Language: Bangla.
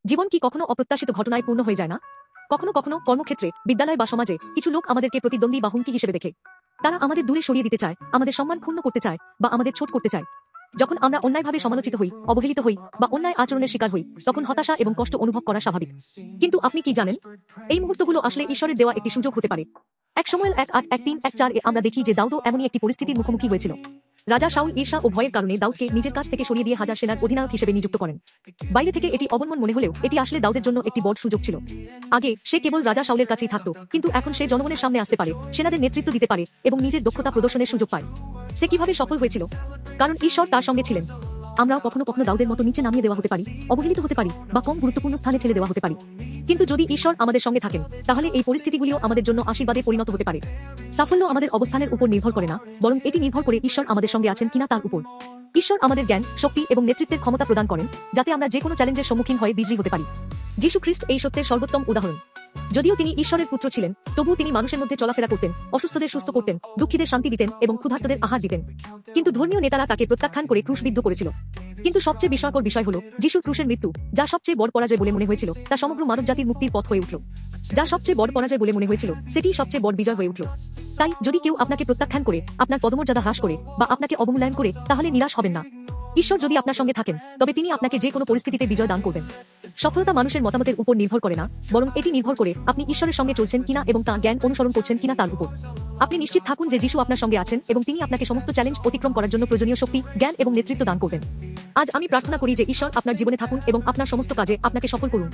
জীবন কি কখনো অপ্রত্যাশিত ঘটনায় পূর্ণ হয়ে যায় না? কখনো কখনো কর্মক্ষেত্রে, বিদ্যালয় বা সমাজে কিছু লোক আমাদেরকে প্রতিদ্বন্দ্বী বা হুমকি হিসেবে দেখে। তারা আমাদের দূরে সরিয়ে দিতে চায়, আমাদের সম্মান ক্ষুণ্ণ করতে চায় বা আমাদের ছোট করতে চায়। যখন আমরা অন্যায়ভাবে সমালোচিত হই, অবহেলিত হই বা অন্যায় আচরণের শিকার হই, তখন হতাশা এবং কষ্ট অনুভব করা স্বাভাবিক। কিন্তু আপনি কি জানেন, এই মুহূর্তগুলো আসলে ঈশ্বরের দেওয়া একটি সুযোগ হতে পারে। 1 শমূয়েল 1:8-3-1-4 এ আমরা দেখি যে দাউদও এমনই একটি পরিস্থিতির মুখোমুখি হয়েছিল। রাজা শাউল ঈর্ষা ও ভয়ের কারণে দাউদকে নিজের কাছ থেকে সরিয়ে দিয়ে হাজার সেনার অধিনায়ক হিসেবে নিযুক্ত করেন। বাইরে থেকে এটি অবনমন মনে হলেও এটি আসলে দাউদের জন্য একটি বড় সুযোগ ছিল। আগে সে কেবল রাজা শাউলের কাছেই থাকত, কিন্তু এখন সে জনগণের সামনে আসতে পারে, সেনাদের নেতৃত্ব দিতে পারে এবং নিজের দক্ষতা প্রদর্শনের সুযোগ পায়। সে কিভাবে সফল হয়েছিল? কারণ ঈশ্বর তার সঙ্গে ছিলেন। আমরাও কখনো কখনো দাউদের মতো নিচে নামিয়ে দেওয়া হতে পারি, অবহেলিত হতে পারি বা কম গুরুত্বপূর্ণ স্থানে ঠেলে দেওয়া হতে পারি। কিন্তু যদি ঈশ্বর আমাদের সঙ্গে থাকেন, তাহলে এই পরিস্থিতিগুলিও আমাদের জন্য আশীর্বাদে পরিণত হতে পারে। সাফল্য আমাদের অবস্থানের উপর নির্ভর করে না, বরং এটি নির্ভর করে ঈশ্বর আমাদের সঙ্গে আছেন কিনা তার উপর। ঈশ্বর আমাদের জ্ঞান, শক্তি এবং নেতৃত্বের ক্ষমতা প্রদান করেন, যাতে আমরা যে কোনো চ্যালেঞ্জের সম্মুখীন হয়ে বিজয়ী হতে পারি। যীশু খ্রিস্ট এই সত্যের সর্বোত্তম উদাহরণ। যদিও তিনি ঈশ্বরের পুত্র ছিলেন, তবুও তিনি মানুষের মধ্যে চলাফেরা করতেন, অসুস্থদের সুস্থ করতেন, দুঃখীদের শান্তি দিতেন এবং ক্ষুধার্তদের আহার দিতেন। কিন্তু ধর্মীয় নেতারা তাকে প্রত্যাখ্যান করে ক্রুশবিদ্ধ করেছিল। কিন্তু সবচেয়ে বিস্ময়কর বিষয় হলো, যিশুর ক্রুশের মৃত্যু, যা সবচেয়ে বড় পরাজয় বলে মনে হয়েছিল, তা সমগ্র মানবজাতির মুক্তির পথ হয়ে উঠল। যা সবচেয়ে বড় পরাজয় বলে মনে হয়েছিল, সেটিই সবচেয়ে বড় বিজয় হয়ে উঠল। তাই যদি কেউ আপনাকে প্রত্যাখ্যান করে, আপনার পদমর্যাদা হ্রাস করে বা আপনাকে অবমূল্যায়ন করে, তাহলে নিরাশ হবেন না। ঈশ্বর যদি আপনার সঙ্গে থাকেন, তবে তিনি আপনাকে যে কোনো পরিস্থিতিতে বিজয় দান করবেন। সফলতা মানুষের মতামতের উপর নির্ভর করে না, বরং এটি নির্ভর করে আপনি ঈশ্বরের সঙ্গে চলছেন কিনা এবং তাঁর জ্ঞান অনুসরণ করছেন কিনা তার উপর। আপনি নিশ্চিত থাকুন যে যিশু আপনার সঙ্গে আছেন এবং তিনি আপনাকে সমস্ত চ্যালেঞ্জ অতিক্রম করার জন্য প্রয়োজনীয় শক্তি, জ্ঞান এবং নেতৃত্ব দান করবেন। আজ আমি প্রার্থনা করি যে ঈশ্বর আপনার জীবনে থাকুন এবং আপনার সমস্ত কাজে আপনাকে সফল করুন।